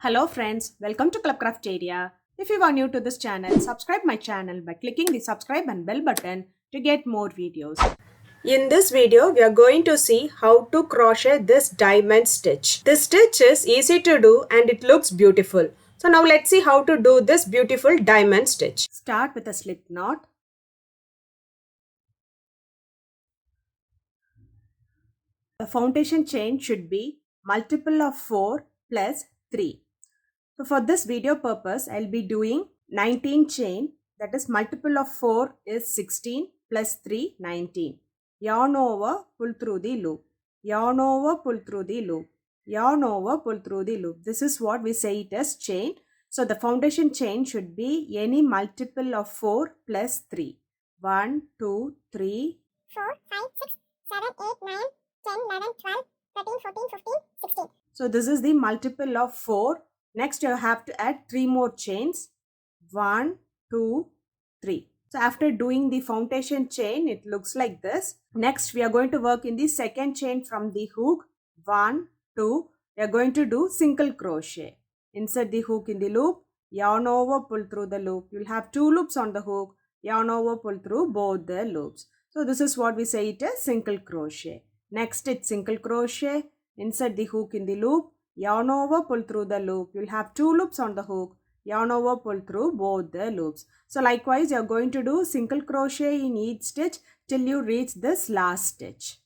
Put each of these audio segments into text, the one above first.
Hello friends, welcome to Club Crafteria. If you are new to this channel, subscribe my channel by clicking the subscribe and bell button to get more videos. In this video, we are going to see how to crochet this diamond stitch. This stitch is easy to do and it looks beautiful. So now let's see how to do this beautiful diamond stitch. Start with a slip knot. The foundation chain should be multiple of 4 plus 3. So for this video purpose, I'll be doing 19 chain, that is multiple of 4 is 16 plus 3, 19. Yarn over, pull through the loop. Yarn over, pull through the loop. Yarn over, pull through the loop. This is what we say it as chain. So the foundation chain should be any multiple of 4 plus 3. 1, 2, 3, 4, 5, 6, 7, 8, 9, 10, 11, 12, 13, 14, 15, 16. So this is the multiple of 4. Next you have to add 3 more chains. 1, 2, 3. So after doing the foundation chain, it looks like this. Next we are going to work in the second chain from the hook. 1, 2. We are going to do single crochet. Insert the hook in the loop. Yarn over, pull through the loop. You'll have 2 loops on the hook. Yarn over, pull through both the loops. So this is what we say it as single crochet. Next it's single crochet. Insert the hook in the loop. Yarn over, pull through the loop. You'll have 2 loops on the hook. Yarn over, pull through both the loops. So likewise, you're going to do single crochet in each stitch till you reach this last stitch.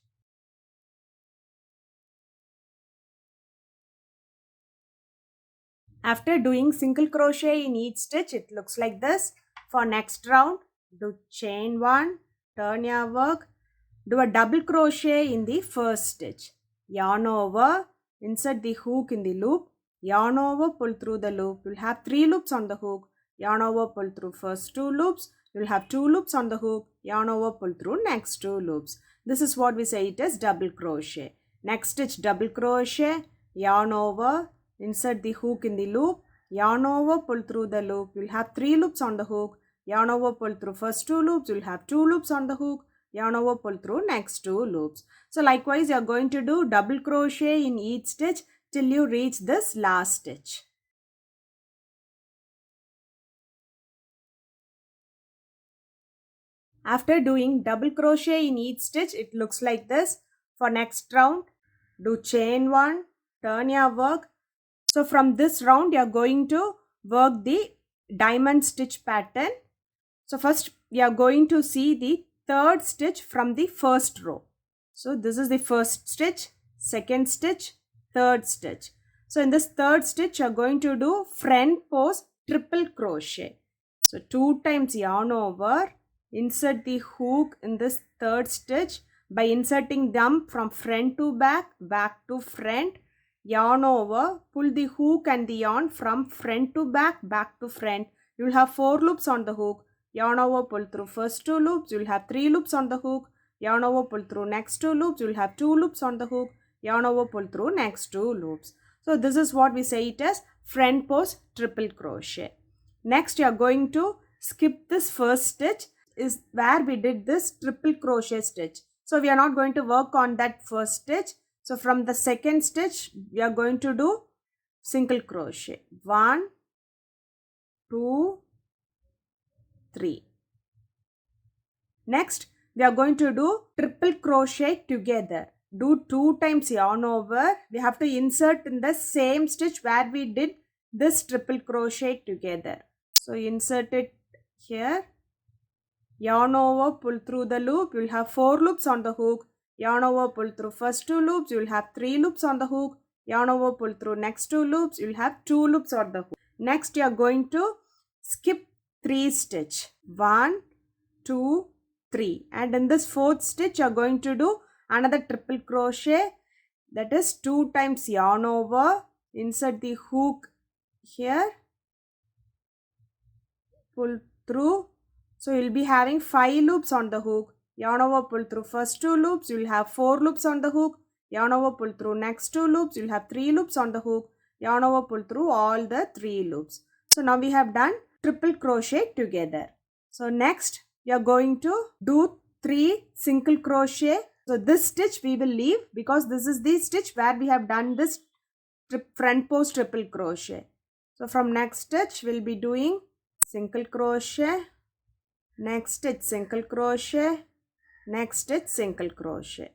After doing single crochet in each stitch, it looks like this. For next round, do chain 1, turn your work, do a double crochet in the first stitch. Yarn over, insert the hook in the loop, yarn over, pull through the loop. You'll have 3 loops on the hook. Yarn over, pull through first 2 loops. You'll have 2 loops on the hook. Yarn over, pull through next 2 loops. This is what we say it as double crochet. Next stitch double crochet, yarn over, insert the hook in the loop, yarn over, pull through the loop. You'll have 3 loops on the hook. Yarn over, pull through first 2 loops. You'll have 2 loops on the hook. Yarn over, pull through next 2 loops. So likewise, you are going to do double crochet in each stitch till you reach this last stitch. After doing double crochet in each stitch, it looks like this. For next round, do chain 1, turn your work. So from this round, you are going to work the diamond stitch pattern. So first, we are going to see the third stitch from the first row. So this is the first stitch, second stitch, third stitch. So in this third stitch, you are going to do front post triple crochet. So 2 times yarn over, insert the hook in this third stitch. By inserting them from front to back, back to front, yarn over, pull the hook and the yarn from front to back, back to front. You will have 4 loops on the hook. Yarn over, pull through first 2 loops. You will have 3 loops on the hook. Yarn over, pull through next 2 loops. You will have 2 loops on the hook. Yarn over, pull through next 2 loops. So this is what we say it as front post triple crochet. Next, you are going to skip this first stitch, is where we did this triple crochet stitch. So we are not going to work on that first stitch. So from the second stitch, we are going to do single crochet. 1, 2, 3. Next, we are going to do triple crochet together. Do 2 times yarn over. We have to insert in the same stitch where we did this triple crochet together. So insert it here. Yarn over, pull through the loop. You will have 4 loops on the hook. Yarn over, pull through first 2 loops. You will have 3 loops on the hook. Yarn over, pull through next 2 loops. You will have 2 loops on the hook. Next, you are going to skip 3 stitch. 1, 2, 3. And in this fourth stitch, you are going to do another triple crochet. That is 2 times yarn over. Insert the hook here. Pull through. So you will be having 5 loops on the hook. Yarn over, pull through first 2 loops. You will have 4 loops on the hook. Yarn over, pull through next 2 loops. You will have 3 loops on the hook. Yarn over, pull through all the 3 loops. So now we have done triple crochet together. So next, we are going to do 3 single crochet. So this stitch we will leave because this is the stitch where we have done this front post triple crochet. So from next stitch we'll be doing single crochet, next stitch single crochet, next stitch single crochet.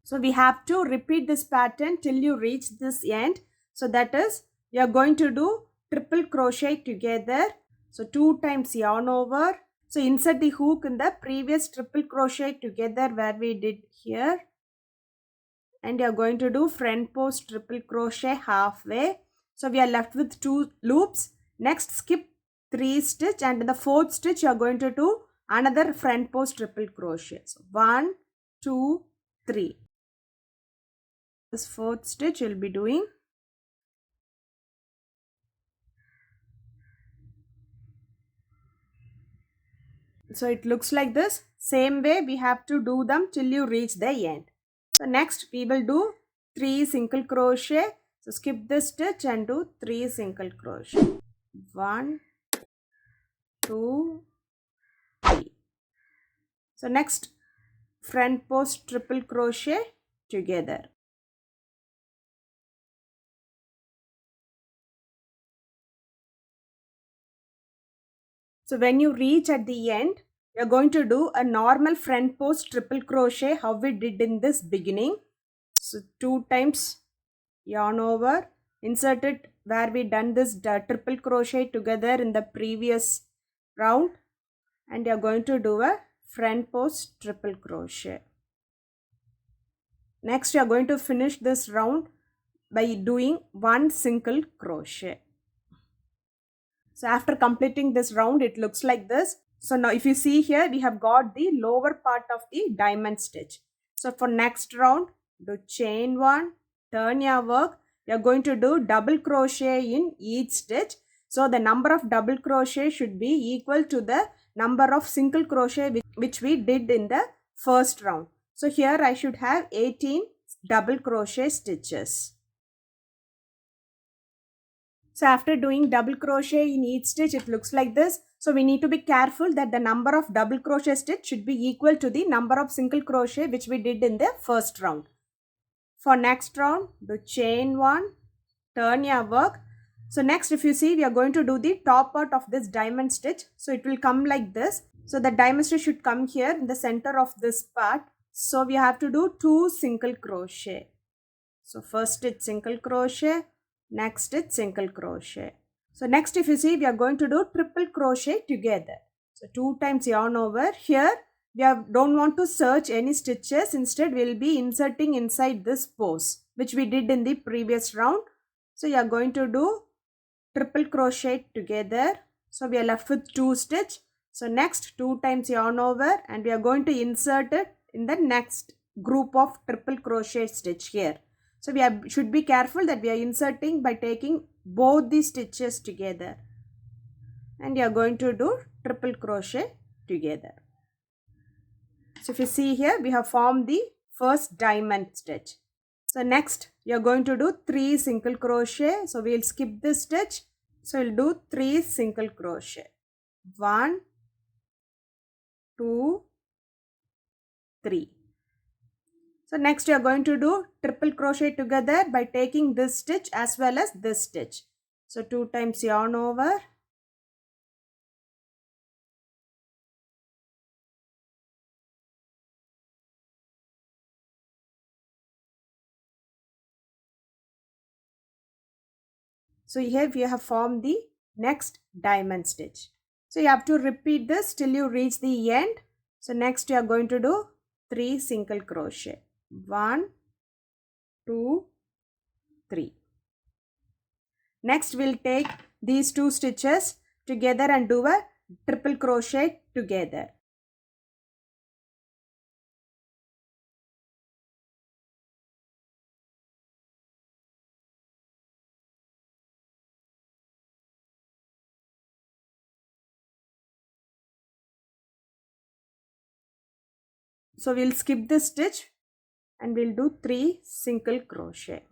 So we have to repeat this pattern till you reach this end. So that is, you are going to do triple crochet together. So 2 times yarn over. So insert the hook in the previous triple crochet together where we did here. And you are going to do front post triple crochet halfway. So we are left with 2 loops. Next skip 3 stitch, and in the 4th stitch you are going to do another front post triple crochet. So 1, 2, 3. This 4th stitch you'll be doing. So it looks like this. Same way we have to do them till you reach the end. So next we will do 3 single crochet. So skip this stitch and do 3 single crochet. 1, 2, 3. So next front post triple crochet together. So when you reach at the end, you are going to do a normal front post triple crochet how we did in this beginning. So 2 times yarn over, insert it where we done this triple crochet together in the previous round, and you are going to do a front post triple crochet. Next you are going to finish this round by doing 1 single crochet. So after completing this round, it looks like this. So now if you see here, we have got the lower part of the diamond stitch. So for next round, do chain 1, turn your work. You are going to do double crochet in each stitch. So the number of double crochet should be equal to the number of single crochet which we did in the first round. So here I should have 18 double crochet stitches. So after doing double crochet in each stitch, it looks like this. So we need to be careful that the number of double crochet stitch should be equal to the number of single crochet which we did in the first round. For next round, do chain 1, turn your work. So next if you see, we are going to do the top part of this diamond stitch. So it will come like this. So the diamond stitch should come here in the center of this part. So we have to do 2 single crochet. So first stitch single crochet, next stitch single crochet. So next if you see, we are going to do triple crochet together. So 2 times yarn over. Here we don't want to search any stitches. Instead we will be inserting inside this pose which we did in the previous round. So you are going to do triple crochet together. So we are left with 2 stitch. So next 2 times yarn over, and we are going to insert it in the next group of triple crochet stitch here. So we should be careful that we are inserting by taking both the stitches together, and you are going to do triple crochet together. So if you see here, we have formed the first diamond stitch. So next you are going to do 3 single crochet. So we will skip this stitch. So we'll do 3 single crochet. 1, 2, 3. So next you are going to do triple crochet together by taking this stitch as well as this stitch. So 2 times yarn over. So here we have formed the next diamond stitch. So you have to repeat this till you reach the end. So next you are going to do 3 single crochet. 1, 2, 3. Next we'll take these 2 stitches together and do a triple crochet together. So we'll skip this stitch and we'll do 3 single crochet.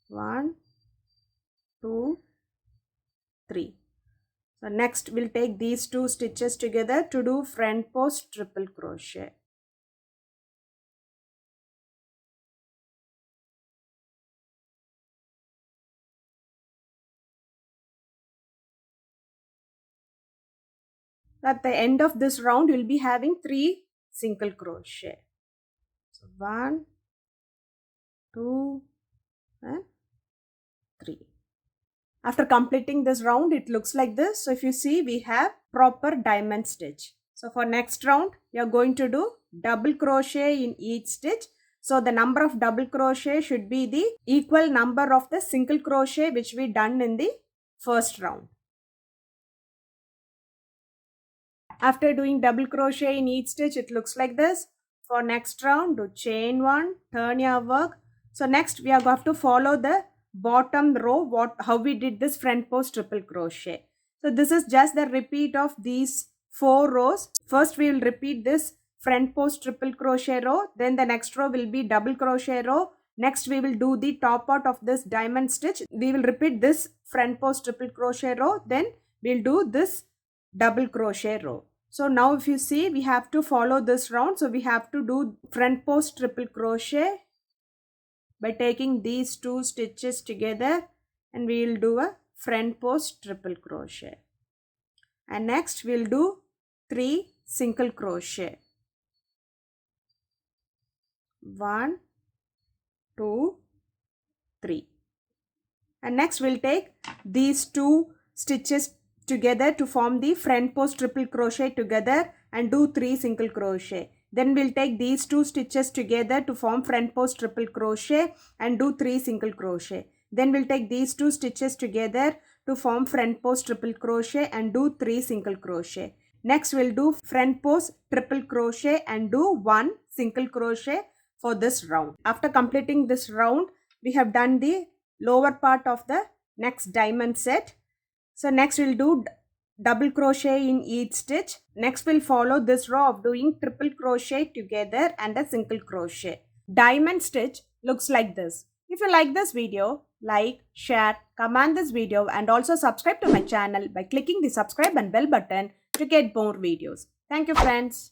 1, 2, 3. So next we'll take these 2 stitches together to do front post triple crochet. At the end of this round, you'll be having 3 single crochet. So 1, 2 and 3. After completing this round, it looks like this. So if you see, we have proper diamond stitch. So for next round, you are going to do double crochet in each stitch. So the number of double crochet should be the equal number of the single crochet which we done in the first round. After doing double crochet in each stitch, it looks like this. For next round, do chain 1, turn your work. So next we are going to follow the bottom row, how we did this front post triple crochet. So this is just the repeat of these 4 rows. First we will repeat this front post triple crochet row, then the next row will be double crochet row. Next we will do the top part of this diamond stitch. We will repeat this front post triple crochet row, then we'll do this double crochet row. So now if you see, we have to follow this round. So we have to do front post triple crochet by taking these 2 stitches together, and we will do a front post triple crochet. And next we'll do 3 single crochet. 1, 2, 3. And next we'll take these 2 stitches together to form the front post triple crochet together and do 3 single crochet. Then we'll take these 2 stitches together to form front post triple crochet and do 3 single crochet. Then we'll take these 2 stitches together to form front post triple crochet and do 3 single crochet. Next we'll do front post triple crochet and do 1 single crochet for this round. After completing this round, we have done the lower part of the next diamond set. So next we'll do double crochet in each stitch. Next we'll follow this row of doing triple crochet together and a single crochet. Diamond stitch looks like this. If you like this video, like, share, comment this video and also subscribe to my channel by clicking the subscribe and bell button to get more videos. Thank you friends.